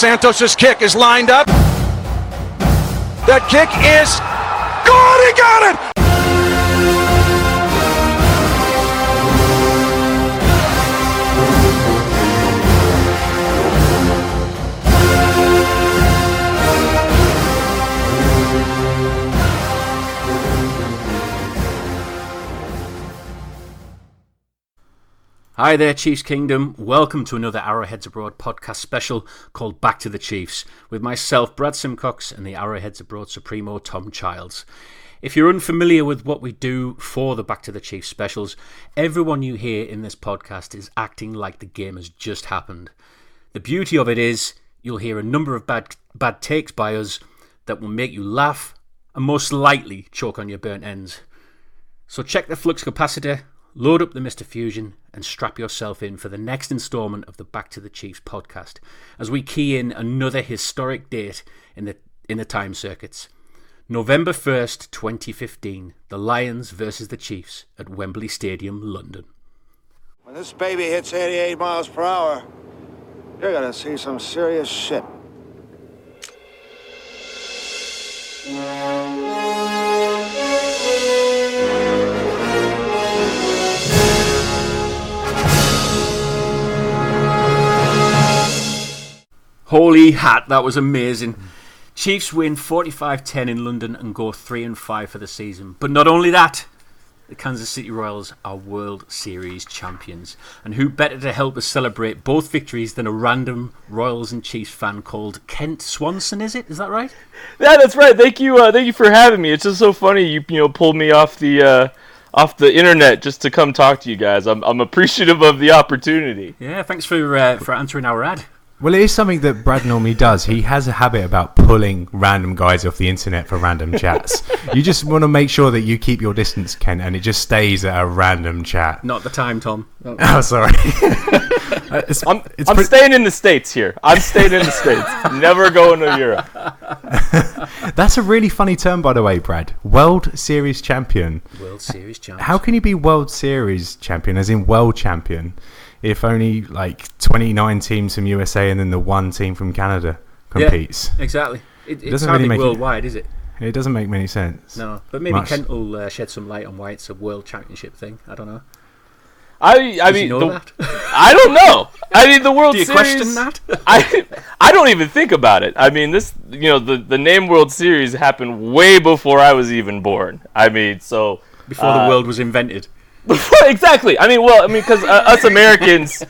Santos' kick is lined up. That kick is good. He got it. Hi there, Chiefs Kingdom. Welcome to another Arrowheads Abroad podcast special called Back to the Chiefs, with myself, Brad Simcox, and the Arrowheads Abroad Supremo, Tom Childs. If you're unfamiliar with what we do for the Back to the Chiefs specials, everyone you hear in this podcast is acting like the game has just happened. The beauty of it is you'll hear a number of bad takes by us that will make you laugh and most likely choke on your burnt ends. So check the flux capacitor, load up the Mr. Fusion, and strap yourself in for the next instalment of the Back to the Chiefs podcast as we key in another historic date in the time circuits. November 1st, 2015, the Lions versus the Chiefs at Wembley Stadium, London. When this baby hits 88 miles per hour, you're gonna see some serious shit. Holy hat, that was amazing. Chiefs win 45-10 in London and go 3-5 for the season. But not only that, the Kansas City Royals are World Series champions. And who better to help us celebrate both victories than a random Royals and Chiefs fan called Kent Swanson, is it? Is that right? Yeah, that's right. Thank you for having me. It's just so funny you pulled me off the internet just to come talk to you guys. I'm appreciative of the opportunity. Yeah, thanks for answering our ad. Well, it is something that Brad normally does. He has a habit about pulling random guys off the internet for random chats. You just want to make sure that you keep your distance, Ken, and it just stays at a random chat. Not the time, Tom. Oh, sorry. I'm staying in the States here. I'm staying in the States. Never going to Europe. That's a really funny term, by the way, Brad. World Series champion. World Series champion. How can you be World Series champion, as in world champion, if only like 29 teams from USA and then the one team from Canada competes? Yeah, exactly. It's doesn't hardly really make worldwide, is it? It doesn't make many sense. No, but maybe Kent will shed some light on why it's a world championship thing. I don't know. I mean, that? I don't know. I mean, the World Do you Series. question that? I don't even think about it. I mean, the name World Series happened way before I was even born. I mean, so before the world was invented. Exactly. I mean, because us Americans,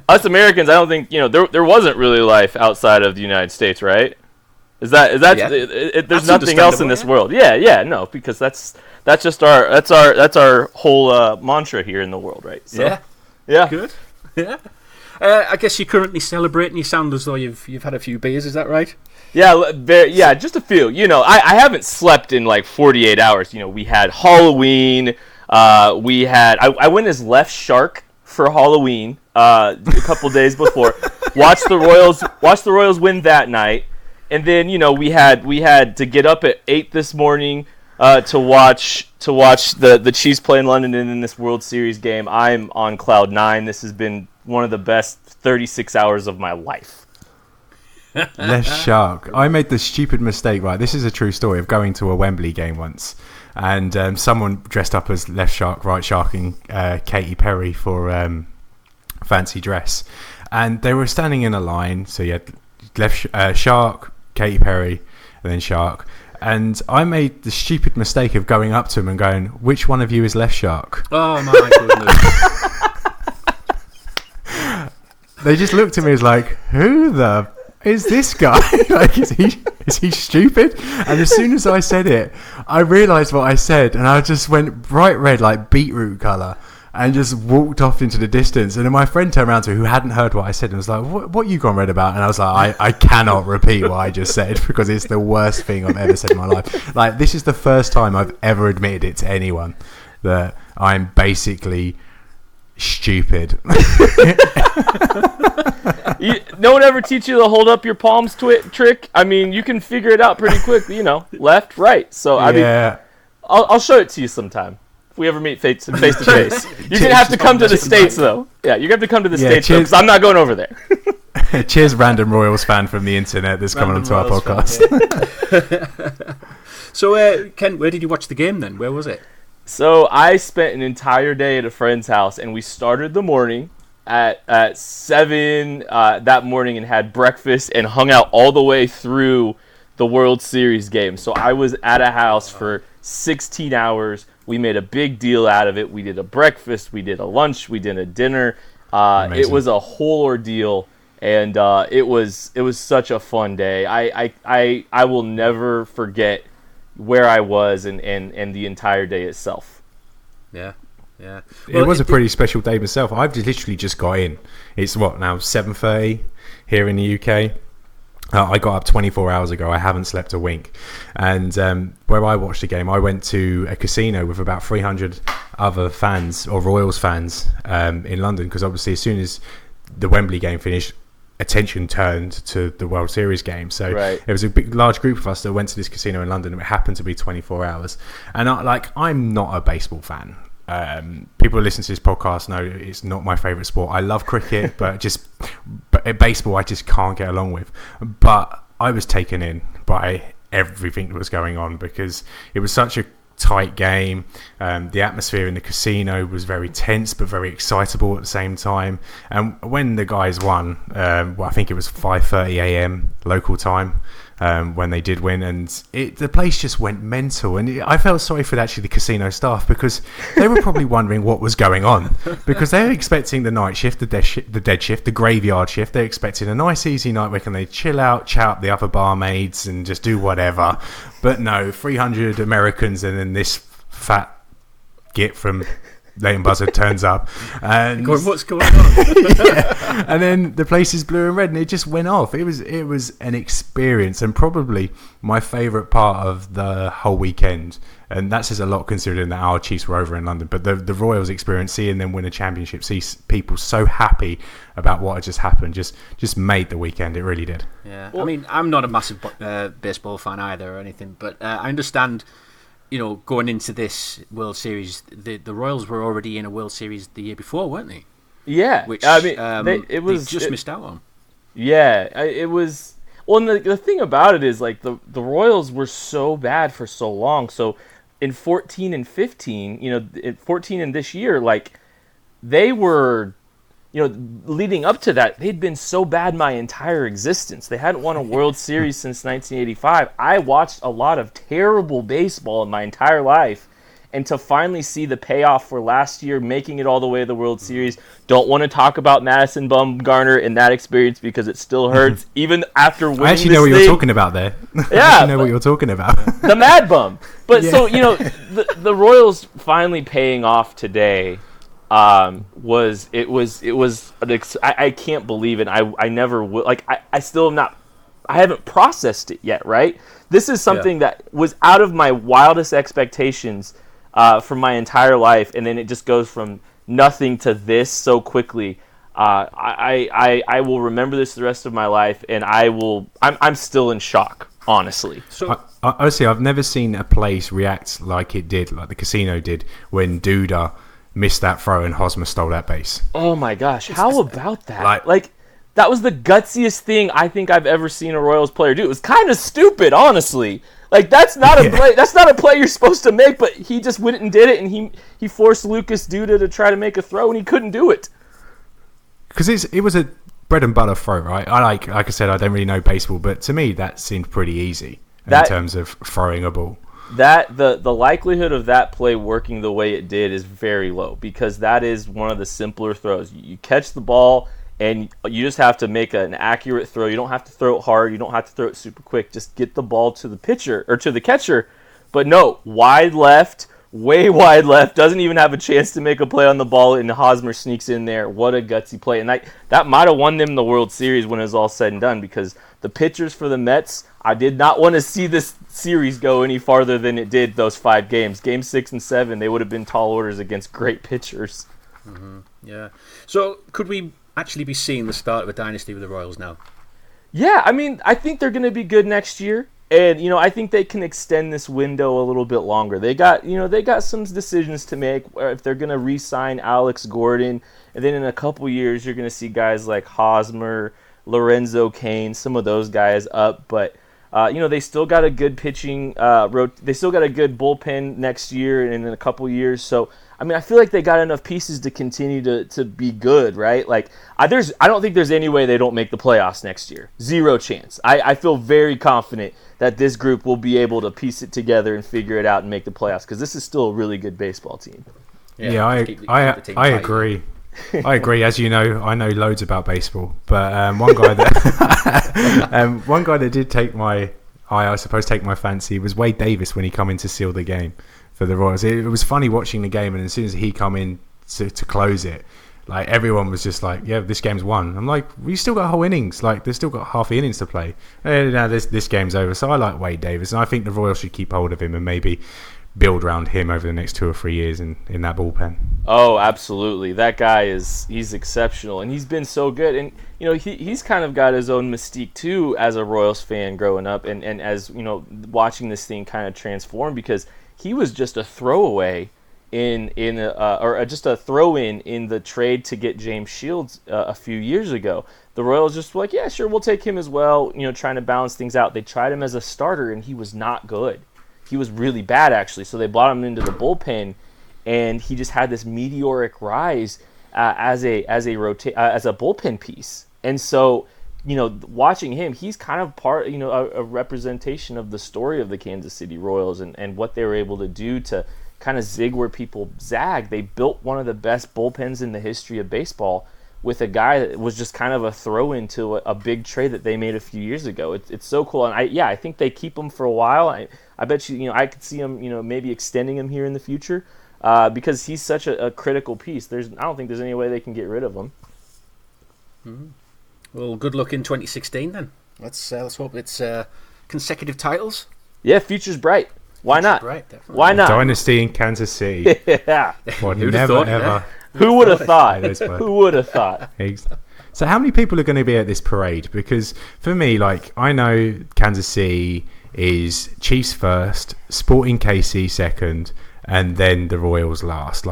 I don't think there wasn't really life outside of the United States, right? Is that yeah. There's That's nothing else in this world. Yeah, no, because that's just our whole mantra here in the world, right? So, yeah, good. Yeah. I guess you're currently celebrating. You sound as though you've had a few beers. Is that right? Yeah, just a few. I haven't slept in like 48 hours. We had Halloween. I went as Left Shark for Halloween a couple days before. Watched the Royals win that night, and then we had to get up at 8 this morning to watch the Chiefs play in London in this World Series game. I'm on cloud 9. This has been one of the best 36 hours of my life. Left Shark. I made the stupid mistake, right? This is a true story, of going to a Wembley game once. And someone dressed up as Left Shark, Right Sharking Katy Perry for fancy dress. And they were standing in a line. So you had Left Shark, Katy Perry, and then Shark. And I made the stupid mistake of going up to him and going, "Which one of you is Left Shark?" Oh, my goodness. They just looked at me as like, who the is this guy? Like, is he stupid? And as soon as I said it, I realised what I said, and I just went bright red, like beetroot colour, and just walked off into the distance. And then my friend turned around to me, who hadn't heard what I said, and was like, what you gone red about? And I was like, I cannot repeat what I just said, because it's the worst thing I've ever said in my life. Like, this is the first time I've ever admitted it to anyone, that I'm basically stupid. No one ever teach you the hold up your palms trick? I mean, you can figure it out pretty quick, left, right. So, I mean, I'll show it to you sometime. If we ever meet face to face. You're going to have to come to the States, though. Yeah, you're going to have to come to the States, though, because I'm not going over there. Cheers, random Royals fan from the internet that's coming onto our podcast. So, Ken, where did you watch the game then? Where was it? So I spent an entire day at a friend's house, and we started the morning at 7 that morning and had breakfast and hung out all the way through the World Series game. So I was at a house for 16 hours. We made a big deal out of it. We did a breakfast, we did a lunch, we did a dinner. It was a whole ordeal, and it was such a fun day. I will never forget where I was and the entire day itself. Yeah. Well, it was a pretty special day myself. I've literally just got in. It's what now, 7:30 here in the UK. I got up 24 hours ago. I haven't slept a wink. And where I watched the game, I went to a casino with about 300 other fans or Royals fans in London, because obviously as soon as the Wembley game finished, attention turned to the World Series game. So There was a large group of us that went to this casino in London, and it happened to be 24 hours. And I'm not a baseball fan. People who listen to this podcast know it's not my favourite sport. I love cricket, but baseball I just can't get along with. But I was taken in by everything that was going on, because it was such a tight game. The atmosphere in the casino was very tense but very excitable at the same time. And when the guys won, I think it was 5:30 a.m. local time, when they did win, and the place just went mental. And I felt sorry for the casino staff, because they were probably wondering what was going on, because they were expecting the night shift, the dead shift, the graveyard shift. They're expecting a nice easy night where can they chill out, chat up the other barmaids and just do whatever. But no, 300 Americans, and then this fat git from Leighton Buzzard turns up, and what's going on? Yeah. And then the place is blue and red, and it just went off. It was an experience, and probably my favourite part of the whole weekend. And that says a lot, considering that our Chiefs were over in London. But the Royals experience, seeing them win a championship, see people so happy about what had just happened, just made the weekend. It really did. Yeah, well, I mean, I'm not a massive baseball fan either or anything, but I understand. Going into this World Series, the Royals were already in a World Series the year before, weren't they? Yeah, which they missed out on. Yeah, it was. Well, and the thing about it is, the Royals were so bad for so long. So in 14 and 15, in 14 and this year, they were. Leading up to that, they'd been so bad my entire existence. They hadn't won a World Series since 1985. I watched a lot of terrible baseball in my entire life, and to finally see the payoff for last year, making it all the way to the World Series. Don't want to talk about Madison Bumgarner and that experience, because it still hurts, even after winning. I actually know what you're talking about there. Yeah, I know what you're talking about. The Mad Bum. But yeah. So the Royals finally paying off today. I can't believe it. I never will. I still have not. I haven't processed it yet. Right. This is something that was out of my wildest expectations for my entire life, and then it just goes from nothing to this so quickly. I will remember this the rest of my life, and I'm still in shock, honestly. So honestly, I've never seen a place react like it did, like the casino did when Duda missed that throw and Hosmer stole that base. Oh my gosh, how about that? That was the gutsiest thing I think I've ever seen a Royals player do. It was kind of stupid, honestly. That's not a play. That's not a play you're supposed to make, but he just went and did it, and he forced Lucas Duda to try to make a throw, and he couldn't do it. Because it was a bread and butter throw, right? Like I said, I don't really know baseball, but to me that seemed pretty easy in terms of throwing a ball. That the likelihood of that play working the way it did is very low, because that is one of the simpler throws. You catch the ball and you just have to make an accurate throw. You don't have to throw it hard. You don't have to throw it super quick. Just get the ball to the pitcher or to the catcher. But no, wide left, way wide left, doesn't even have a chance to make a play on the ball, and Hosmer sneaks in there. What a gutsy play. And that might have won them the World Series when it was all said and done, because the pitchers for the Mets, I did not want to see this series go any farther than it did those 5 games. Game 6 and 7, they would have been tall orders against great pitchers. Mm-hmm. Yeah. So could we actually be seeing the start of a dynasty with the Royals now? Yeah, I mean, I think they're going to be good next year. And, I think they can extend this window a little bit longer. They got some decisions to make, if they're going to re-sign Alex Gordon. And then in a couple years, you're going to see guys like Hosmer, Lorenzo Cain, some of those guys up, but they still got a good pitching. They still got a good bullpen next year and in a couple years. So I feel like they got enough pieces to continue to be good, right? Like I don't think there's any way they don't make the playoffs next year. Zero chance. I feel very confident that this group will be able to piece it together and figure it out and make the playoffs because this is still a really good baseball team. Yeah, I agree. I agree. As you know, I know loads about baseball, but one guy that did take my fancy was Wade Davis when he come in to seal the game for the Royals. It was funny watching the game, and as soon as he come in to close it, like everyone was just like, "Yeah, this game's won." I'm like, "We still got whole innings. Like, they've still got half the innings to play. And now this game's over." So I like Wade Davis, and I think the Royals should keep hold of him and maybe build around him over the next 2 or 3 years in that bullpen. Oh, absolutely. That guy he's exceptional, and he's been so good. And he's kind of got his own mystique too as a Royals fan growing up, and as watching this thing kind of transform, because he was just a throwaway or just a throw-in in the trade to get James Shields a few years ago. The Royals just were like, yeah, sure, we'll take him as well, trying to balance things out. They tried him as a starter, and he was not good. He was really bad, actually. So they brought him into the bullpen, and he just had this meteoric rise as a bullpen piece. And so, watching him, he's kind of part, a representation of the story of the Kansas City Royals and what they were able to do to kind of zig where people zag. They built one of the best bullpens in the history of baseball with a guy that was just kind of a throw-in to a big trade that they made a few years ago. It's so cool. And I think they keep him for a while. I bet you, I could see him, maybe extending him here in the future because he's such a critical piece. I don't think there's any way they can get rid of him. Mm-hmm. Well, good luck in 2016 then. Let's hope it's consecutive titles. Yeah, future's bright. Why not? Bright, definitely. Why not? Dynasty in Kansas City. Yeah. Who would have thought? Who would have thought? So how many people are going to be at this parade? Because for me, I know Kansas City is Chiefs first, Sporting KC second, and then the Royals last.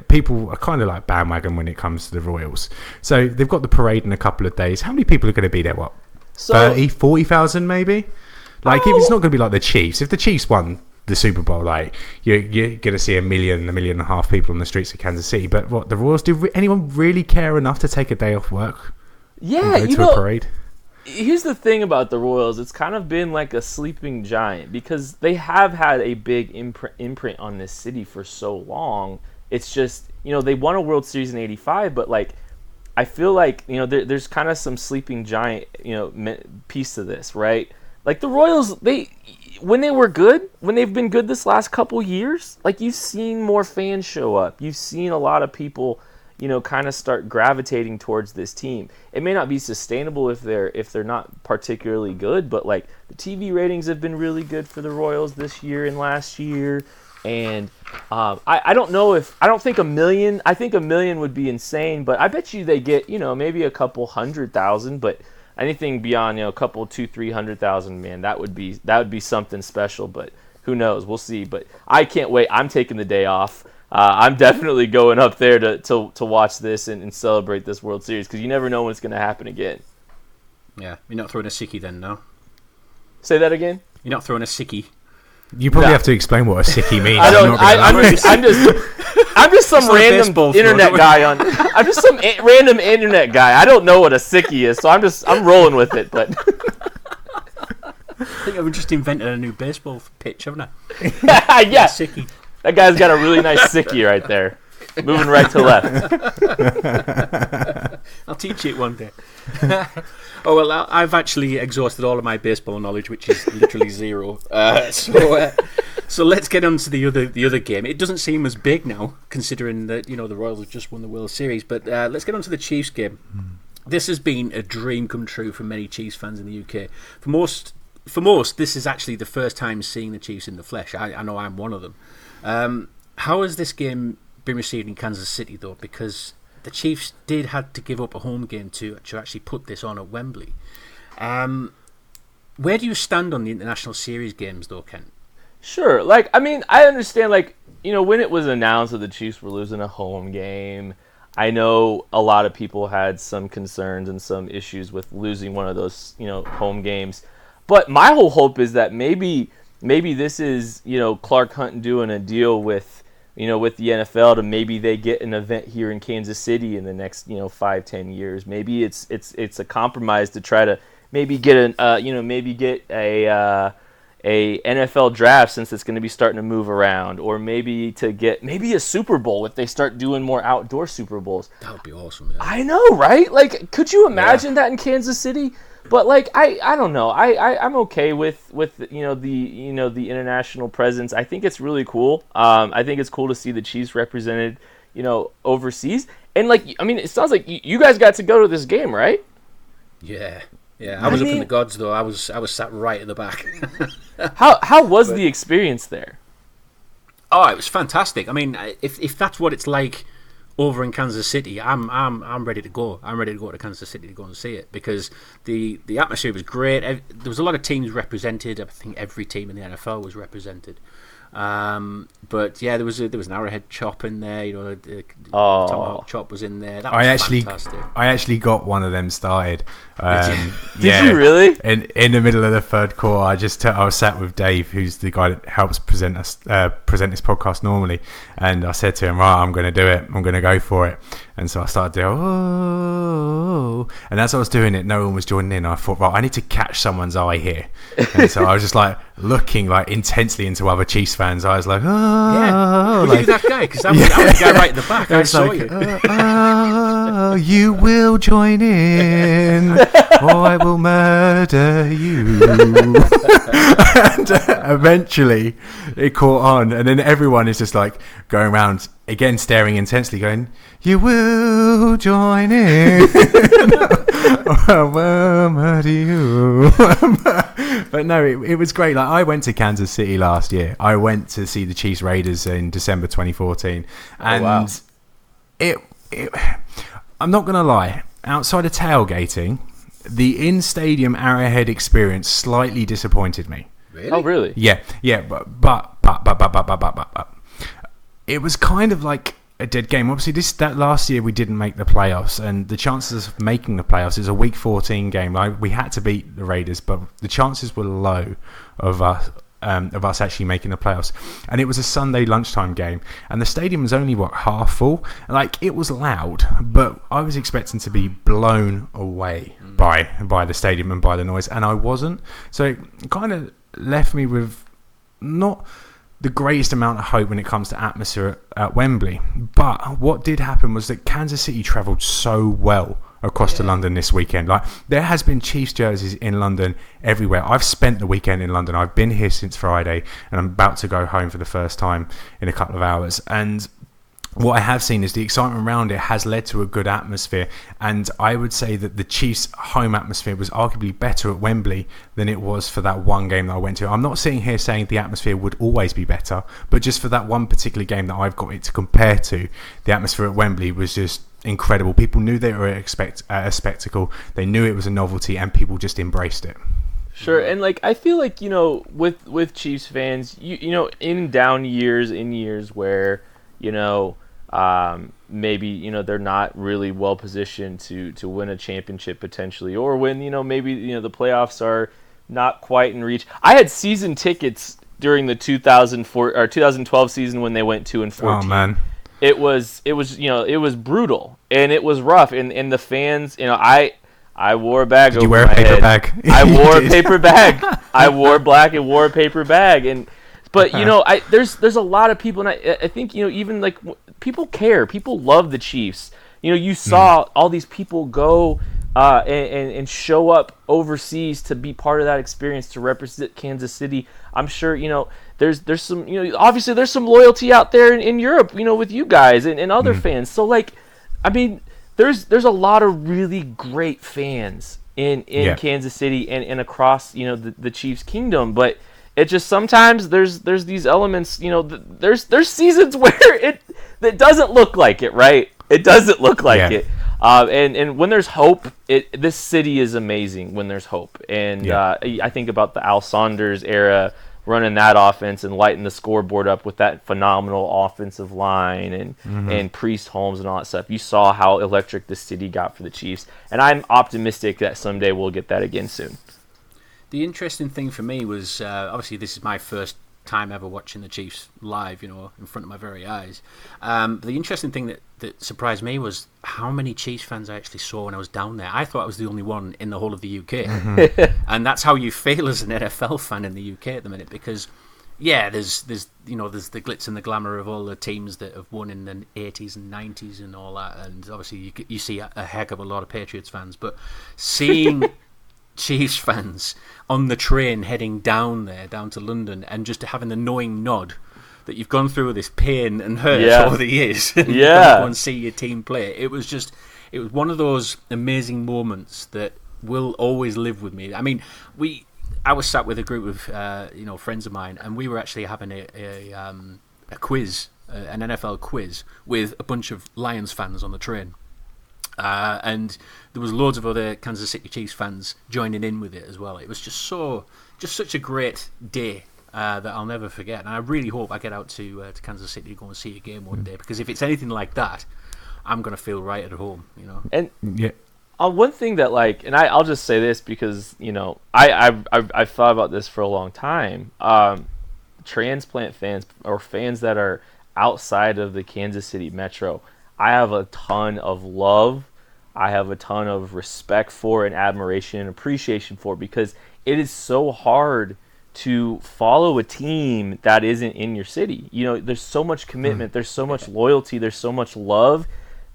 People are kind of like bandwagon when it comes to the Royals. So they've got the parade in a couple of days. How many people are going to be there? 30, 40,000 maybe? If it's not going to be like the Chiefs, if the Chiefs won the Super Bowl, you're going to see 1 million and a half people on the streets of Kansas City. But what, the Royals, do anyone really care enough to take a day off work? Yeah, and go to a parade? Here's the thing about the Royals. It's kind of been like a sleeping giant because they have had a big imprint on this city for so long. It's just, they won a World Series in '85, but I feel like, there's kind of some sleeping giant, piece to this, right? The Royals, when they've been good this last couple years, you've seen more fans show up. You've seen a lot of people, kind of start gravitating towards this team. It may not be sustainable if they're not particularly good, but the TV ratings have been really good for the Royals this year and last year. And I don't think 1 million. I think 1 million would be insane, but I bet you they get maybe a couple 100,000, but anything beyond a couple 200,000-300,000, man, that would be something special. But who knows? We'll see. But I can't wait. I'm taking the day off. I'm definitely going up there to watch this and celebrate this World Series because you never know when it's going to happen again. Yeah, you're not throwing a sickie then, no? Say that again? You're not throwing a sickie. You probably have to explain what a sickie means. I'm just some random internet guy I'm just some random internet guy. I don't know what a sickie is, so I'm rolling with it. But I think I've just invented a new baseball pitch, haven't I? Yeah, sickie. That guy's got a really nice sickie right there, moving right to left. I'll teach you it one day. Oh well, I've actually exhausted all of my baseball knowledge, which is literally zero. So let's get on to the other game. It doesn't seem as big now, considering that the Royals have just won the World Series. But let's get on to the Chiefs game. This has been a dream come true for many Chiefs fans in the UK. For most, this is actually the first time seeing the Chiefs in the flesh. I know I'm one of them. How has this game been received in Kansas City, though? Because the Chiefs did have to give up a home game to actually put this on at Wembley. Where do you stand on the international series games, though, Kent? Sure. I understand, when it was announced that the Chiefs were losing a home game, I know a lot of people had some concerns and some issues with losing one of those, home games. But my whole hope is that maybe this is, Clark Hunt doing a deal with the NFL to maybe they get an event here in Kansas City in the next, 5-10 years. Maybe it's a compromise to try to maybe get a NFL draft, since it's going to be starting to move around, or maybe to get a Super Bowl if they start doing more outdoor Super Bowls. That would be awesome. Yeah. I know, right? Like, could you imagine that in Kansas City? But like, I don't know. I'm okay with the international presence. I think it's really cool. I think it's cool to see the Chiefs represented, overseas. And like, I mean, it sounds like you guys got to go to this game, right? Yeah. I was up in the gods though. I was sat right at the back. How was the experience there? Oh, it was fantastic. I mean, if that's what it's like over in Kansas City, I'm ready to go. I'm ready to go to Kansas City to go and see it, because the atmosphere was great. There was a lot of teams represented. I think every team in the NFL was represented. But yeah, there was an Arrowhead chop in there. The tomahawk chop was in there. That was fantastic. I actually got one of them started. Did you really? In the middle of the third quarter, I was sat with Dave, who's the guy that helps present this podcast normally, and I said to him, "Right, I'm going to do it. I'm going to go for it." And so I started doing, and as I was doing it, no one was joining in. I thought, right, I need to catch someone's eye here. And so I was just like looking like intensely into other Chiefs fans' eyes, like, were you that guy? Because I was the guy right at the back. I saw you. You will join in, or I will murder you. And eventually it caught on, and then everyone is just like going around again, staring intensely, going, "You will join in, or I will murder you." But no, it was great. Like, I went to Kansas City last year. I went to see the Chiefs Raiders in December 2014, and I'm not gonna lie. Outside of tailgating, the in-stadium Arrowhead experience slightly disappointed me. Really? Oh, really? Yeah. But it was kind of like a dead game. Obviously, that last year we didn't make the playoffs, and the chances of making the playoffs is a Week 14 game. We had to beat the Raiders, but the chances were low of us actually making the playoffs. And it was a Sunday lunchtime game, and the stadium was only half full. Like, it was loud, but I was expecting to be blown away by the stadium and by the noise, and I wasn't. So it kind of left me with not the greatest amount of hope when it comes to atmosphere at Wembley. But what did happen was that Kansas City travelled so well across to London this weekend. Like, there has been Chiefs jerseys in London everywhere. I've spent the weekend in London. I've been here since Friday, and I'm about to go home for the first time in a couple of hours. And what I have seen is the excitement around it has led to a good atmosphere, and I would say that the Chiefs' home atmosphere was arguably better at Wembley than it was for that one game that I went to. I'm not sitting here saying the atmosphere would always be better, but just for that one particular game that I've got it to compare to, the atmosphere at Wembley was just incredible. People knew they were a spectacle, they knew it was a novelty, and people just embraced it. Sure, and like, I feel like, with Chiefs fans, in down years, in years where, maybe they're not really well positioned to win a championship potentially, or when maybe the playoffs are not quite in reach. I had season tickets during the 2012 season when they went 2-14. Oh man, it was brutal, and it was rough, and the fans, I wore a bag. Did you wear a paper bag? I wore a paper bag. I wore black and wore a paper bag, but there's a lot of people, and I think even like people care. People love the Chiefs. You saw all these people go and show up overseas to be part of that experience, to represent Kansas City. I'm sure there's some obviously there's some loyalty out there in Europe with you guys and other fans. So like, I mean, there's a lot of really great fans in Kansas City and across the Chiefs kingdom, but it just sometimes there's these elements, there's seasons where it doesn't look like it, right? It doesn't look like it. And when there's hope, this city is amazing when there's hope. And I think about the Al Saunders era running that offense and lighting the scoreboard up with that phenomenal offensive line and Priest Holmes and all that stuff. You saw how electric the city got for the Chiefs, and I'm optimistic that someday we'll get that again soon. The interesting thing for me was, obviously this is my first time ever watching the Chiefs live, in front of my very eyes. But the interesting thing that surprised me was how many Chiefs fans I actually saw when I was down there. I thought I was the only one in the whole of the UK. And that's how you feel as an NFL fan in the UK at the minute, because there's the glitz and the glamour of all the teams that have won in the 80s and 90s and all that, and obviously you see a heck of a lot of Patriots fans, but seeing Chiefs fans on the train heading down to London, and just having the knowing nod that you've gone through this pain and hurt over the years, and you've got to go and see your team play. It was one of those amazing moments that will always live with me. I mean, I was sat with a group of friends of mine, and we were actually having a quiz, an NFL quiz, with a bunch of Lions fans on the train. And there was loads of other Kansas City Chiefs fans joining in with it as well. It was just such a great day that I'll never forget. And I really hope I get out to Kansas City to go and see a game one day, because if it's anything like that, I'm going to feel right at home, And one thing that, and I'll just say this because, I've thought about this for a long time. Transplant fans, or fans that are outside of the Kansas City metro, I have a ton of love, I have a ton of respect for, and admiration and appreciation for, because it is so hard to follow a team that isn't in your city. There's so much commitment, there's so much loyalty, there's so much love.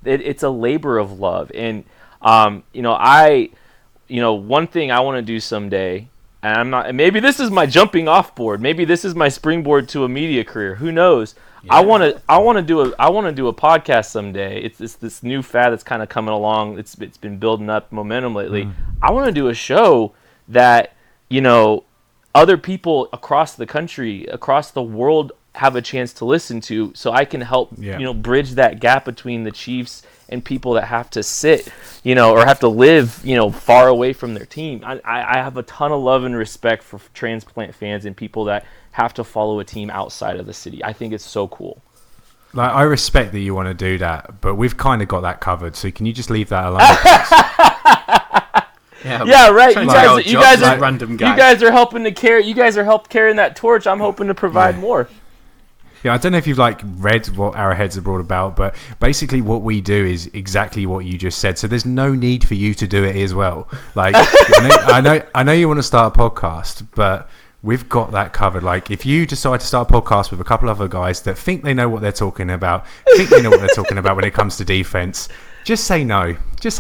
It's a labor of love. And one thing I want to do someday, and maybe this is my jumping off board, maybe this is my springboard to a media career, who knows. Yeah. I want to do a podcast someday. It's this new fad that's kind of coming along. It's been building up momentum lately. I want to do a show that other people across the country, across the world, have a chance to listen to, so I can help bridge that gap between the Chiefs and people that have to sit or have to live far away from their team. I have a ton of love and respect for transplant fans and people that have to follow a team outside of the city. I think it's so cool. I respect that you want to do that, but we've kind of got that covered, so can you just leave that alone? Yeah, right. You guys are helping to carry. You guys are carrying that torch. I'm hoping to provide more. Yeah, I don't know if you've read what Arrowheads Abroad about, but basically what we do is exactly what you just said. So there's no need for you to do it as well. I know you want to start a podcast, but we've got that covered. If you decide to start a podcast with a couple of other guys that think they know what they're talking about, when it comes to defense, just say no. Just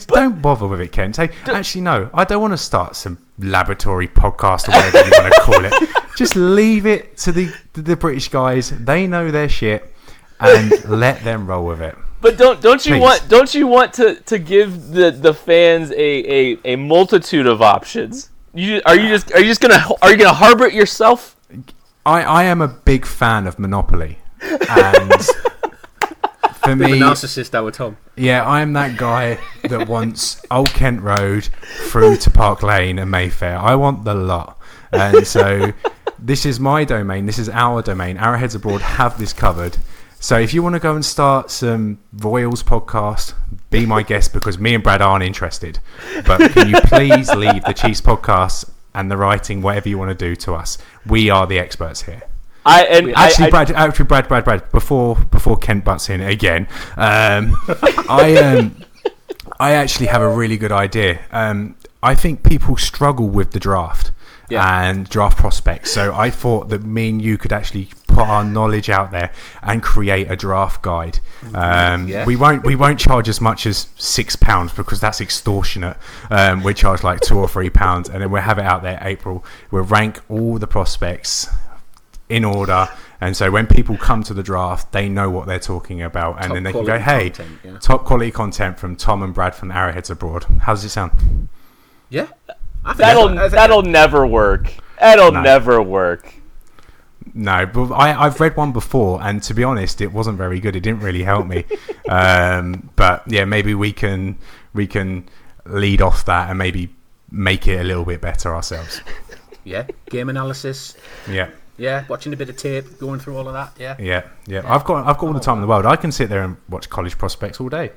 don't bother with it, Ken. Say, actually, no, I don't want to start some laboratory podcast or whatever you want to call it. Just leave it to the British guys. They know their shit, and let them roll with it. But don't you want to give the fans a multitude of options? Are you gonna harbor it yourself? I am a big fan of Monopoly, and for me, the narcissist, our Tom. Yeah, I am that guy that wants Old Kent Road through to Park Lane and Mayfair. I want the lot, and so this is my domain. This is our domain. Arrowheads Abroad have this covered. So if you want to go and start some Royals podcast, be my guest, because me and Brad aren't interested. But can you please leave the Chiefs podcast and the writing, whatever you want to do, to us? We are the experts here. Brad, before Kent butts in again, I actually have a really good idea. I think people struggle with the draft. And draft prospects. So I thought that me and you could actually put our knowledge out there and create a draft guide. We won't charge as much as £6 because that's extortionate. We charge like £2 or £3, and then we'll have it out there April. We'll rank all the prospects in order, and so when people come to the draft, they know what they're talking about, and then they can go, "Hey, top quality content from Tom and Brad from Arrowheads Abroad." How does it sound? Yeah. That'll never work. Never work. No, but I've read one before, and to be honest, it wasn't very good. It didn't really help me. But yeah, maybe we can lead off that and maybe make it a little bit better ourselves. Yeah, game analysis. Yeah. Yeah, watching a bit of tape, going through all of that. Yeah. Yeah. I've got all the time in the world. I can sit there and watch college prospects all day.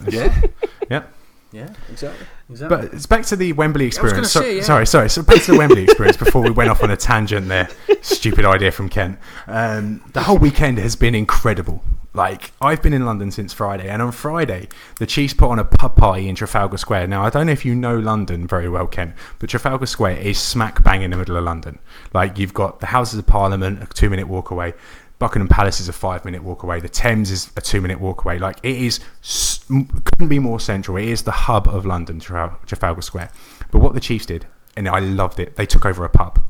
Yeah. Yeah. Yeah, exactly. But it's back to the Wembley experience. Sorry. So back to the Wembley experience before we went off on a tangent there. Stupid idea from Kent. The whole weekend has been incredible. Like, I've been in London since Friday, and on Friday, the Chiefs put on a pub party in Trafalgar Square. Now, I don't know if you know London very well, Kent, but Trafalgar Square is smack bang in the middle of London. Like, you've got the Houses of Parliament, a 2-minute walk away. Buckingham Palace is a 5-minute walk away. The Thames is a 2-minute walk away. Like, it is, couldn't be more central. It is the hub of London, Trafalgar Square. But what the Chiefs did, and I loved it, they took over a pub.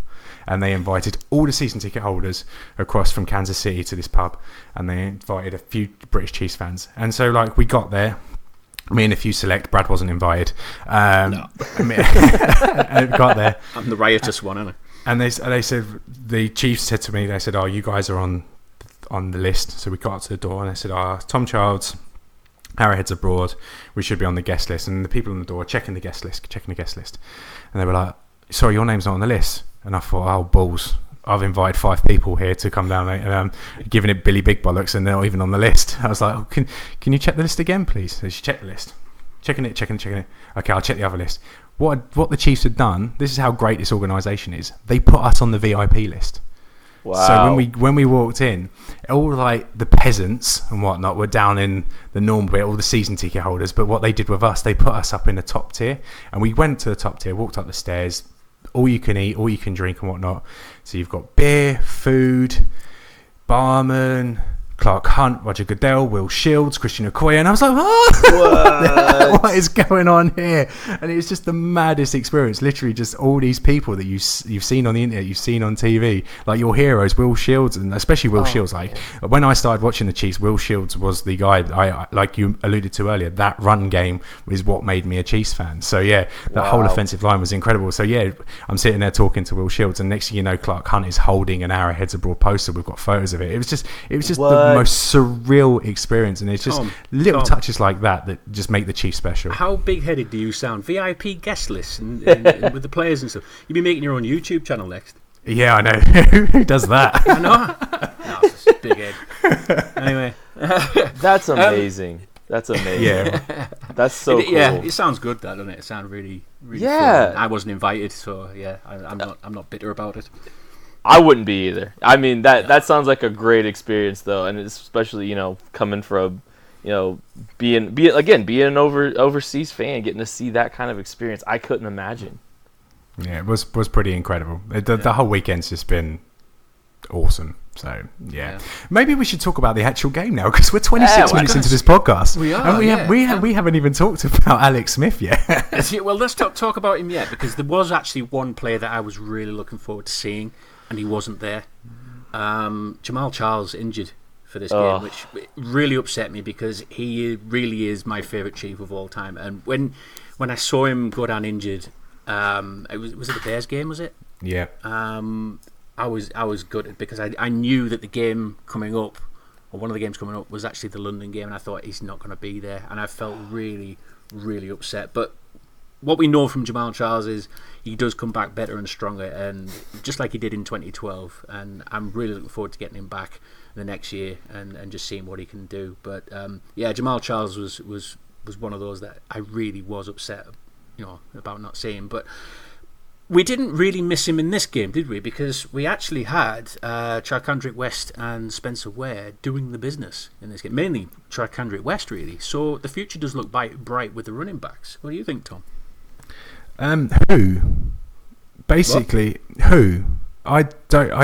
And they invited all the season ticket holders across from Kansas City to this pub. And they invited a few British Chiefs fans. And so, like, we got there. Me and a few select. Brad wasn't invited. No. Got there. I'm the riotous one, aren't I? And they said, the Chiefs said to me, they said, "Oh, you guys are on the list." So we got up to the door and they said, "Tom Childs, Arrowhead's abroad. We should be on the guest list." And the people on the door were checking the guest list. And they were like, "Sorry, your name's not on the list." And I thought, "Oh, balls. I've invited 5 people here to come down, mate, and giving it Billy Big Bollocks, and they're not even on the list." I was like, "Oh, can you check the list again, please?" So she checked the list. Checking it. Okay, I'll check the other list. What the Chiefs had done, this is how great this organisation is. They put us on the VIP list. Wow. So when we walked in, all like the peasants and whatnot were down in the normal bit, all the season ticket holders. But what they did with us, they put us up in the top tier, and we went to the top tier, walked up the stairs, all you can eat, all you can drink, and whatnot. So you've got beer, food, barman, Clark Hunt, Roger Goodell, Will Shields, Christian Okoye, and I was like, what is going on here? And it was just the maddest experience. Literally, just all these people that you've seen on the internet, you've seen on TV, like your heroes, Will Shields, and especially Will Shields. Like when I started watching the Chiefs, Will Shields was the guy. I like you alluded to earlier. That run game is what made me a Chiefs fan. So yeah, that whole offensive line was incredible. So yeah, I'm sitting there talking to Will Shields, and next thing you know, Clark Hunt is holding an Arrowheads Abroad poster. We've got photos of it. It was just the most surreal experience, and it's just little touches like that just make the Chiefs special. How big-headed do you sound? VIP guest lists and with the players and stuff. You'll be making your own YouTube channel next. Yeah, I know. Who does that? I know. No, it's just big head. Anyway, that's amazing. That's amazing. Yeah, that's so cool. Yeah, it sounds good, that, doesn't it? It sounds really fun. I wasn't invited, so yeah, I'm not bitter about it. I wouldn't be either. I mean, that sounds like a great experience, though, and especially coming from being an overseas fan, getting to see that kind of experience. I couldn't imagine. Yeah, it was pretty incredible. The whole weekend's just been awesome. So yeah, maybe we should talk about the actual game now, because we're 26 minutes into this podcast. We are, and we haven't even talked about Alex Smith yet. Well, let's talk about him yet, because there was actually one player that I was really looking forward to seeing, and he wasn't there. Jamal Charles injured for this game, which really upset me, because he really is my favourite Chief of all time. And when I saw him go down injured, was it the Bears game? Was it? Yeah. I was gutted, because I knew that the game coming up, or one of the games coming up, was actually the London game, and I thought he's not going to be there, and I felt really, really upset. But what we know from Jamal Charles is he does come back better and stronger, and just like he did in 2012. And I'm really looking forward to getting him back the next year and just seeing what he can do. But Jamal Charles was one of those that I really was upset, about not seeing. But we didn't really miss him in this game, did we? Because we actually had Charkandrick West and Spencer Ware doing the business in this game. Mainly Charkandrick West, really. So the future does look bright with the running backs. What do you think, Tom? Who? Basically, what? Who? I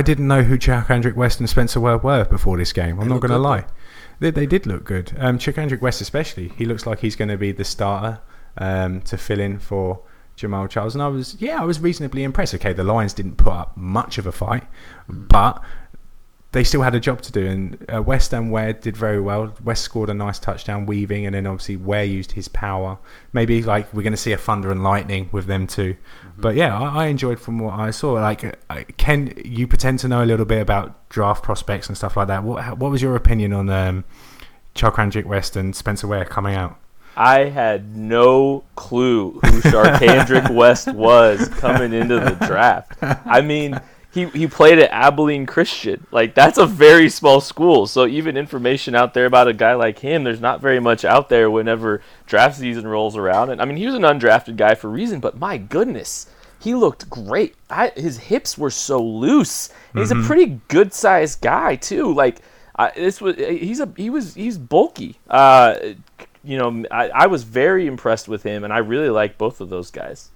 didn't know who Charkandrick West and Spencer Ware were before this game. I'm not going to lie. They did look good. Charkandrick West especially. He looks like he's going to be the starter to fill in for Jamal Charles, and I was reasonably impressed. Okay, the Lions didn't put up much of a fight, but they still had a job to do, and West and Ware did very well. West scored a nice touchdown weaving, and then obviously Ware used his power. Maybe like we're going to see a thunder and lightning with them too. But yeah, I enjoyed from what I saw. Like, Ken, you pretend to know a little bit about draft prospects and stuff like that. What was your opinion on Charkandrick West and Spencer Ware coming out? I had no clue who Sharkhandrick West was coming into the draft. I mean, he played at Abilene Christian. Like, that's a very small school. So even information out there about a guy like him, there's not very much out there whenever draft season rolls around. And I mean, he was an undrafted guy for a reason, but my goodness, he looked great. His hips were so loose. And he's a pretty good-sized guy too. Like, he's bulky. I was very impressed with him, and I really like both of those guys.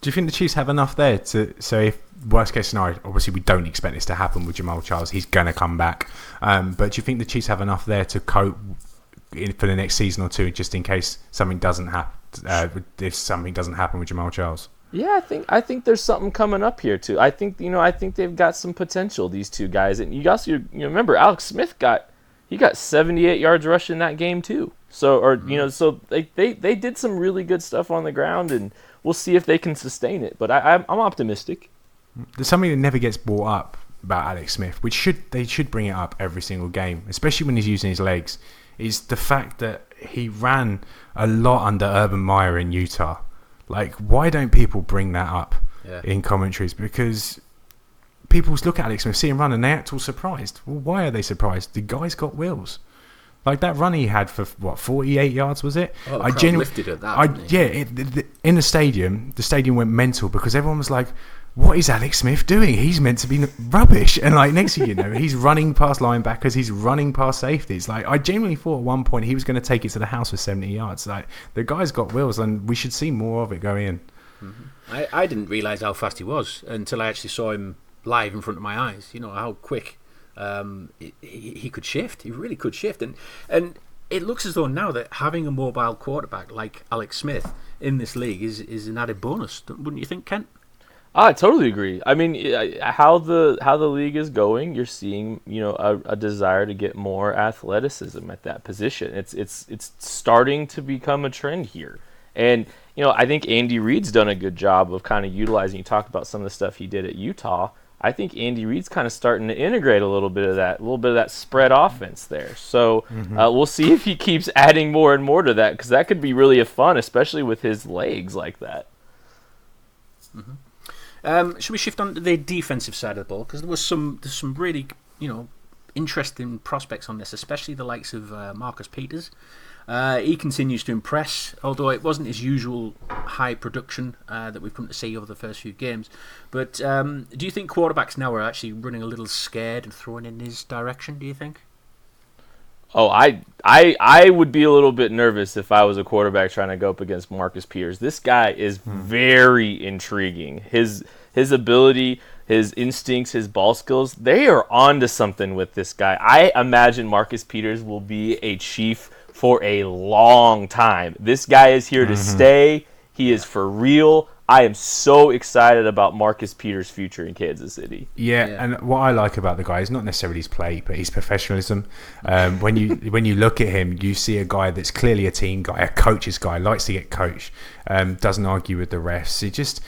Do you think the Chiefs have enough there so if worst case scenario, obviously we don't expect this to happen with Jamal Charles, he's going to come back, but do you think the Chiefs have enough there to cope for the next season or two, just in case something doesn't happen, if something doesn't happen with Jamal Charles? Yeah, I think there's something coming up here too. I think they've got some potential, these two guys. And you also remember Alex Smith got 78 yards rushing in that game too. So they did some really good stuff on the ground, and we'll see if they can sustain it. But I'm optimistic. There's something that never gets brought up about Alex Smith, which they should bring it up every single game, especially when he's using his legs, is the fact that he ran a lot under Urban Meyer in Utah. Like, why don't people bring that up in commentaries? Because people look at Alex Smith, see him run, and they act all surprised. Well, why are they surprised? The guy's got wheels. Like, that run he had for, 48 yards, was it? Oh, the crowd lifted at that, in the stadium went mental because everyone was like, what is Alex Smith doing? He's meant to be rubbish. And, like, next thing you know, he's running past linebackers, he's running past safeties. Like, I genuinely thought at one point he was going to take it to the house for 70 yards. Like, the guy's got wheels, and we should see more of it going in. Mm-hmm. I didn't realise how fast he was until I actually saw him live in front of my eyes. You know, how quick he could shift. He really could shift. And it looks as though now that having a mobile quarterback like Alex Smith in this league is an added bonus. Wouldn't you think, Kent? I totally agree. I mean, how the league is going, you're seeing a desire to get more athleticism at that position. It's starting to become a trend here, and I think Andy Reid's done a good job of kind of utilizing. You talk about some of the stuff he did at Utah. I think Andy Reid's kind of starting to integrate a little bit of that spread offense there. So we'll see if he keeps adding more and more to that, because that could be really fun, especially with his legs like that. Mm-hmm. Should we shift on to the defensive side of the ball? Because there's some really interesting prospects on this, especially the likes of Marcus Peters. He continues to impress, although it wasn't his usual high production that we've come to see over the first few games. But do you think quarterbacks now are actually running a little scared and throwing in his direction, do you think? Oh, I would be a little bit nervous if I was a quarterback trying to go up against Marcus Peters. This guy is very intriguing. His ability, his instincts, his ball skills, they are onto something with this guy. I imagine Marcus Peters will be a Chief for a long time. This guy is here to stay. He is for real. I am so excited about Marcus Peters' future in Kansas City. Yeah, and what I like about the guy is not necessarily his play, but his professionalism. When you look at him, you see a guy that's clearly a team guy, a coach's guy, likes to get coached, doesn't argue with the refs. It just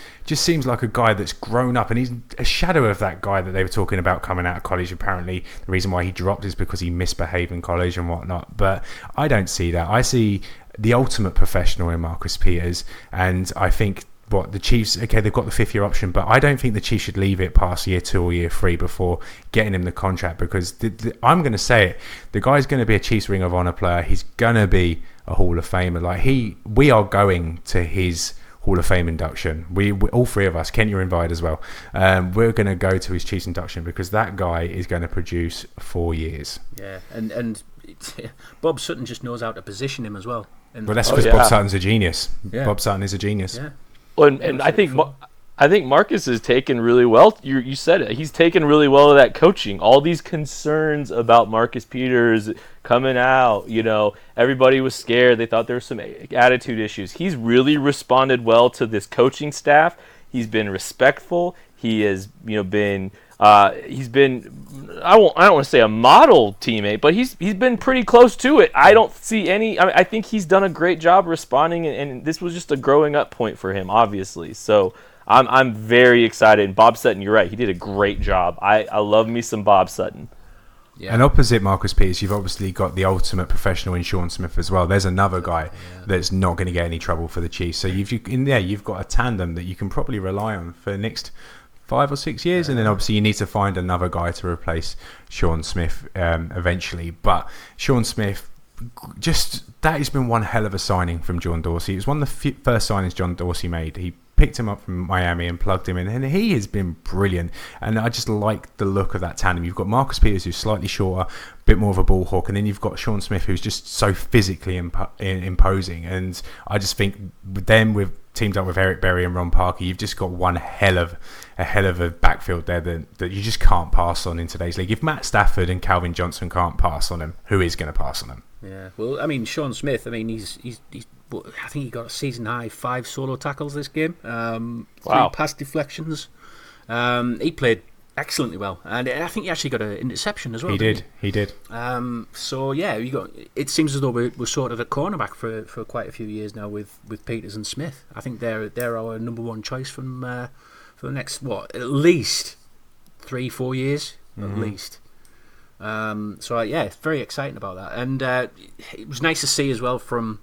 seems like a guy that's grown up, and he's a shadow of that guy that they were talking about coming out of college. Apparently, the reason why he dropped is because he misbehaved in college and whatnot. But I don't see that. I see the ultimate professional in Marcus Peters, and I think the Chiefs, okay, they've got the 5th-year option, but I don't think the Chiefs should leave it past year 2 or year 3 before getting him the contract, because I'm going to say it, the guy's going to be a Chiefs Ring of Honor player. He's going to be a Hall of Famer. Like, we are going to his Hall of Fame induction. We all three of us, Kent, you're invited as well. We're going to go to his Chiefs induction because that guy is going to produce 4 years. Yeah, and Bob Sutton just knows how to position him as well. Well, that's because Bob Sutton's a genius. Yeah. Bob Sutton is a genius. Yeah. Well, and I think Marcus is taken really well. You said it. He's taken really well to that coaching. All these concerns about Marcus Peters coming out, everybody was scared. They thought there were some attitude issues. He's really responded well to this coaching staff. He's been respectful. He has, been. He's been. I don't want to say a model teammate, but he's been pretty close to it. I don't see any. I think he's done a great job responding, and this was just a growing up point for him, obviously. So I'm very excited. And Bob Sutton, you're right. He did a great job. I love me some Bob Sutton. Yeah. And opposite Marcus Peters, you've obviously got the ultimate professional in Sean Smith as well. There's another guy that's not going to get any trouble for the Chiefs. So you've got a tandem that you can probably rely on for the next 5 or 6 years, and then obviously you need to find another guy to replace Sean Smith eventually. But Sean Smith, that has been one hell of a signing from John Dorsey. It was one of the first signings John Dorsey made. He picked him up from Miami and plugged him in, and he has been brilliant. And I just like the look of that tandem. You've got Marcus Peters, who's slightly shorter, a bit more of a ball hawk, and then you've got Sean Smith, who's just so physically imposing. And I just think with teamed up with Eric Berry and Ron Parker, you've just got one hell of a backfield there that you just can't pass on in today's league. If Matt Stafford and Calvin Johnson can't pass on him, who is going to pass on him? Yeah, well, I mean, Sean Smith, I mean, he's I think he got a season high 5 solo tackles this game. 3 pass deflections. He played excellently well, and I think he actually got an interception as well. He did. So yeah, it seems as though we're sort of at cornerback for quite a few years now with Peters and Smith. I think they're our number one choice for the next at least 3-4 years at least. So yeah, it's very exciting about that, and it was nice to see as well from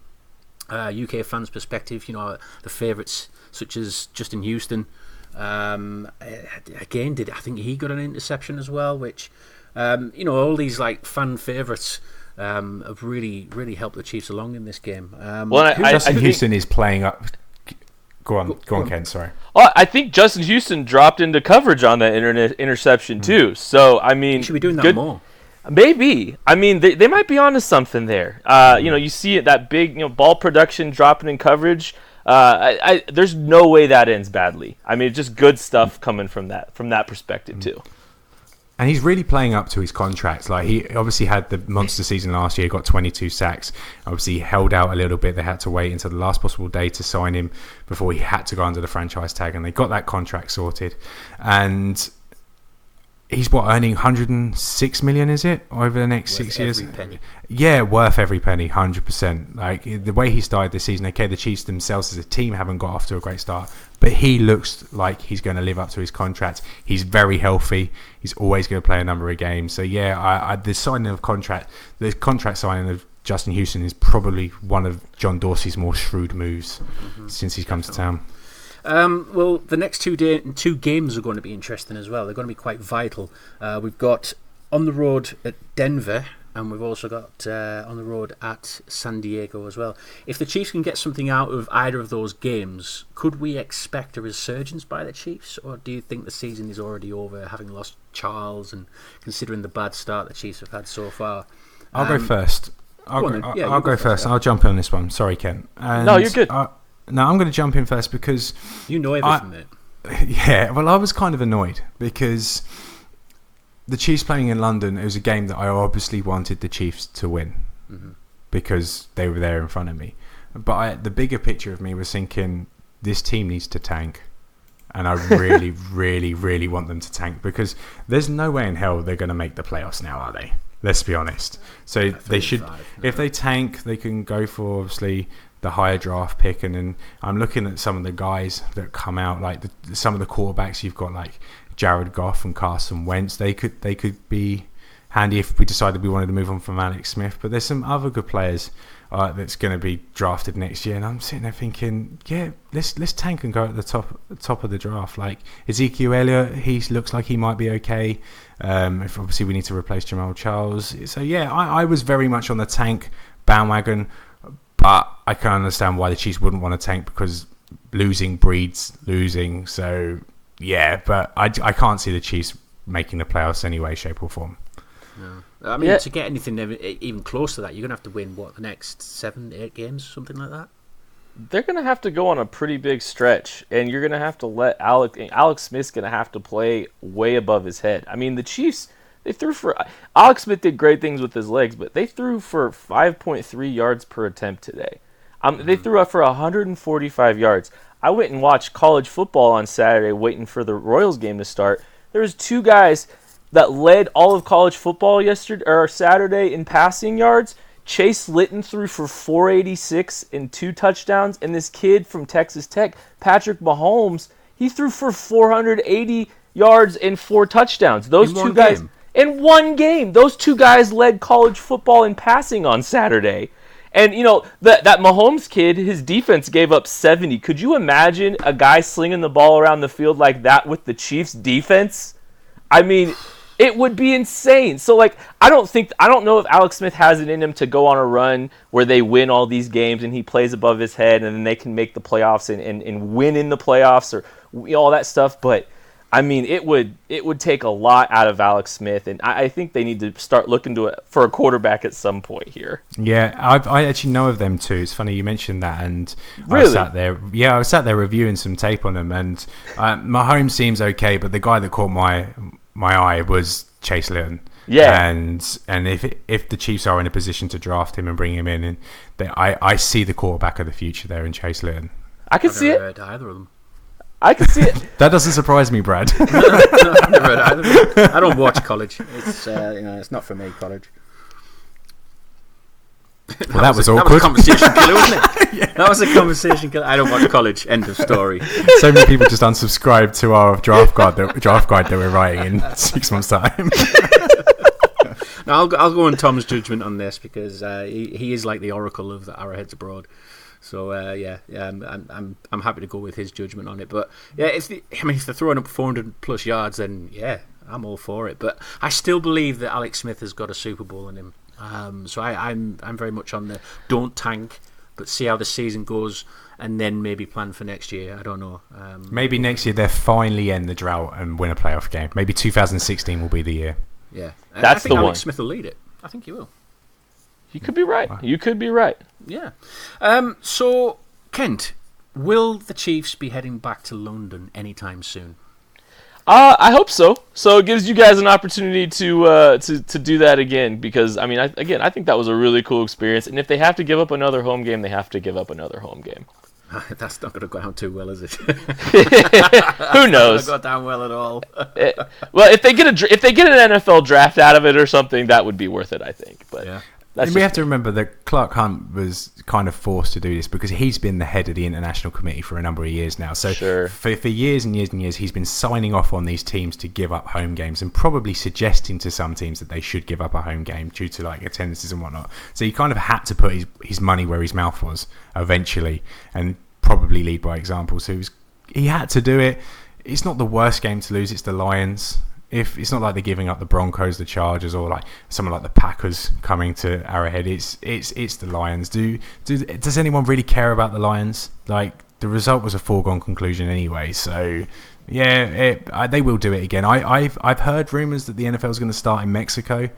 UK fans' perspective. The favourites such as Justin Houston. Again, I think he got an interception as well, which all these like fan favourites have really, really helped the Chiefs along in this game. Justin Houston is playing up. Go on, Ken. Sorry. Oh, I think Justin Houston dropped into coverage on that interception too. So I mean, should be doing that more. Maybe. I mean, they might be onto something there. You see it, that big ball production dropping in coverage. There's no way that ends badly. I mean, just good stuff coming from that perspective too. And he's really playing up to his contract. Like, he obviously had the monster season last year, got 22 sacks. Obviously, he held out a little bit. They had to wait until the last possible day to sign him before he had to go under the franchise tag, and they got that contract sorted. And he's earning 106 million, is it, over the next 6 years? Every penny. Yeah, worth every penny, 100%. Like, the way he started this season, okay, the Chiefs themselves as a team haven't got off to a great start, but he looks like he's going to live up to his contract. He's very healthy. He's always going to play a number of games. So yeah, the contract signing of Justin Houston is probably one of John Dorsey's more shrewd moves since he's come to town. Well, the next two games are going to be interesting as well. They're going to be quite vital. We've got on the road at Denver, and we've also got on the road at San Diego as well. If the Chiefs can get something out of either of those games, could we expect a resurgence by the Chiefs, or do you think the season is already over, having lost Charles and considering the bad start the Chiefs have had so far? I'll go first. I'll go first. I'll jump in on this one. Sorry, Ken. No, you're good. No, I'm going to jump in first because you know everything, mate. Yeah, well, I was kind of annoyed because the Chiefs playing in London, it was a game that I obviously wanted the Chiefs to win because they were there in front of me. But the bigger picture of me was thinking, this team needs to tank. And I really, really, really want them to tank because there's no way in hell they're going to make the playoffs now, are they? Let's be honest. So they should, if they tank, they can go for, obviously, the higher draft pick. And then I'm looking at some of the guys that come out, like some of the quarterbacks you've got, like Jared Goff and Carson Wentz. They could be handy if we decided we wanted to move on from Alex Smith. But there's some other good players that's going to be drafted next year, and I'm sitting there thinking, yeah, let's tank and go at the top of the draft. Like Ezekiel Elliott, he looks like he might be okay. If obviously we need to replace Jamal Charles, so yeah, I was very much on the tank bandwagon, but I can understand why the Chiefs wouldn't want to tank because losing breeds losing. So yeah, but I can't see the Chiefs making the playoffs any way, shape or form. No. I mean, to get anything even close to that, you're going to have to win, the next 7-8 games, something like that? They're going to have to go on a pretty big stretch, and you're going to have to let Alex Smith's going to have to play way above his head. I mean, the Chiefs, Alex Smith did great things with his legs, but they threw for 5.3 yards per attempt today. They threw up for 145 yards. I went and watched college football on Saturday waiting for the Royals game to start. There was 2 guys that led all of college football Saturday in passing yards. Chase Litton threw for 486 and 2 touchdowns, and this kid from Texas Tech, Patrick Mahomes, he threw for 480 yards and 4 touchdowns. Those 2 guys in one game. Those two guys led college football in passing on Saturday. And, that Mahomes kid, his defense gave up 70. Could you imagine a guy slinging the ball around the field like that with the Chiefs' defense? I mean, it would be insane. So, I don't know if Alex Smith has it in him to go on a run where they win all these games and he plays above his head and then they can make the playoffs and win in the playoffs or all that stuff. But, I mean, it would take a lot out of Alex Smith, and I think they need to start looking to it for a quarterback at some point here. Yeah, I actually know of them too. It's funny you mentioned that, and really? I was sat there reviewing some tape on them, and Mahomes seems okay, but the guy that caught my eye was Chase Litton. Yeah, and if the Chiefs are in a position to draft him and bring him in, and I see the quarterback of the future there in Chase Litton. I can see it. I've never heard either of them. I can see it. That doesn't surprise me, Brad. I've never heard either of them. I don't watch college. It's it's not for me, college. Well, that was That awkward. was a conversation killer, wasn't it? Yeah. That was a conversation killer. I don't watch college. End of story. So many people just unsubscribed to our draft guide that we're writing in 6 months' time. Now, I'll go on Tom's judgment on this because he is like the oracle of the Arrowheads Abroad. So I'm happy to go with his judgment on it. But yeah, if they're throwing up 400 plus yards, then yeah, I'm all for it. But I still believe that Alex Smith has got a Super Bowl in him. So I'm very much on the don't tank, but see how the season goes, and then maybe plan for next year. I don't know. Maybe next year they'll finally end the drought and win a playoff game. Maybe 2016 will be the year. Yeah, that's I think the Alex one. Smith will lead it. I think he will. You could be right. Wow. You could be right. Yeah. So, Kent, will the Chiefs be heading back to London anytime soon? I hope so. So it gives you guys an opportunity to do that again because I think that was a really cool experience. And if they have to give up another home game, they have to give up another home game. That's not going to go down too well, is it? Who knows? It's not going to go down well at all. Well, if they get an NFL draft out of it or something, that would be worth it, I think. But Yeah. And we have to remember that Clark Hunt was kind of forced to do this because he's been the head of the international committee for a number of years now. So sure. for years and years and years, he's been signing off on these teams to give up home games and probably suggesting to some teams that they should give up a home game due to attendances and whatnot. So he kind of had to put his money where his mouth was eventually and probably lead by example. So he had to do it. It's not the worst game to lose. It's the Lions. If it's not like they're giving up the Broncos, the Chargers, or like someone like the Packers coming to Arrowhead, it's the Lions. Does anyone really care about the Lions? Like the result was a foregone conclusion anyway. So yeah, they will do it again. I've heard rumours that the NFL is going to start in Mexico.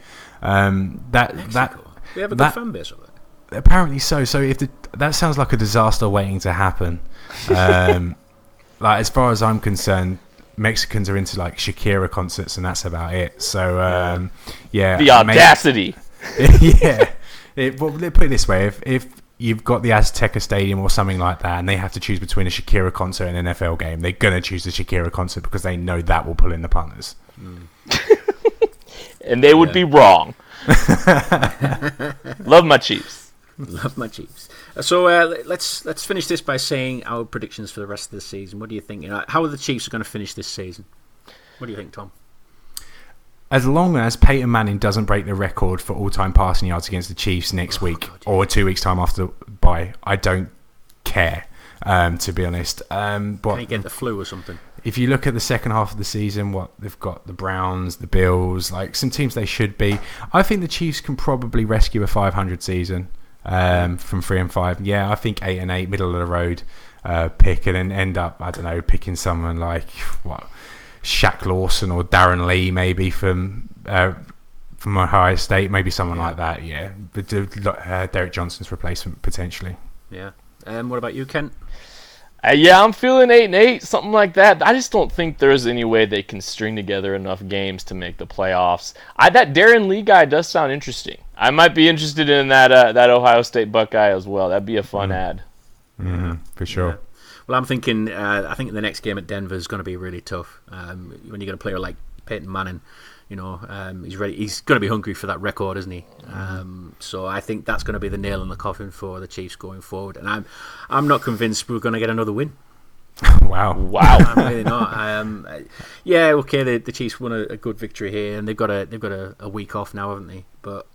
Mexico? We have a good fan base over there. Apparently so. So that sounds like a disaster waiting to happen. As far as I'm concerned, Mexicans are into Shakira concerts and that's about it. So yeah, the audacity. Yeah. Well, let's put it this way: if you've got the Azteca Stadium or something like that, and they have to choose between a Shakira concert and an NFL game, they're gonna choose the Shakira concert because they know that will pull in the punters. And they would be wrong. Love my Chiefs. Love my Chiefs. So let's finish this by saying our predictions for the rest of the season. What do you think? How are the Chiefs going to finish this season? What do you think, Tom? As long as Peyton Manning doesn't break the record for all-time passing yards against the Chiefs next week or 2 weeks' time after bye, I don't care, to be honest. Can he get the flu or something? If you look at the second half of the season, they've got the Browns, the Bills, some teams they should be. I think the Chiefs can probably rescue a 500 season. From 3-5, yeah, I think 8-8, middle of the road pick, and then end up, I don't know, picking someone like Shaq Lawson or Darren Lee, maybe from Ohio State, maybe someone like that. Yeah, but Derek Johnson's replacement potentially. Yeah. What about you, Kent? Yeah, I'm feeling 8-8, something like that. I just don't think there's any way they can string together enough games to make the playoffs. That Darren Lee guy does sound interesting. I might be interested in that Ohio State Buckeye as well. That'd be a fun ad. For sure. Yeah. Well, I'm thinking. I think the next game at Denver is going to be really tough. When you're going to play like Peyton Manning, he's ready. He's going to be hungry for that record, isn't he? So I think that's going to be the nail in the coffin for the Chiefs going forward. And I'm not convinced we're going to get another win. Wow. I'm really not. Yeah, okay. The Chiefs won a good victory here, and they've got a week off now, haven't they? But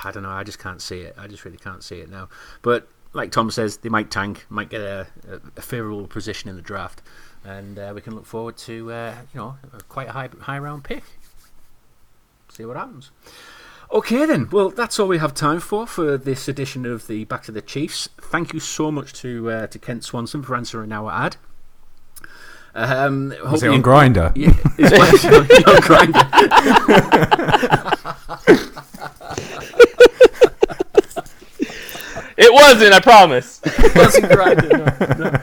I don't know. I just can't see it. I just really can't see it now. But like Tom says, they might tank, might get a favourable position in the draft, and we can look forward to quite a high round pick. See what happens. Okay then, well that's all we have time for this edition of the Back to the Chiefs. Thank you so much to Kent Swanson for answering our ad. Was it on Grindr? Yeah, it's on Grindr. It wasn't, I promise. It wasn't Grindr, no.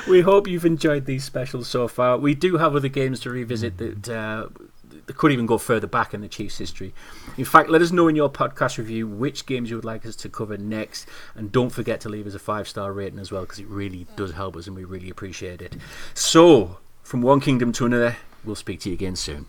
We hope you've enjoyed these specials so far. We do have other games to revisit that could even go further back in the Chiefs' history. In fact, let us know in your podcast review which games you would like us to cover next, and don't forget to leave us a 5-star rating as well, because it really does help us and we really appreciate it. So, from one kingdom to another, we'll speak to you again soon.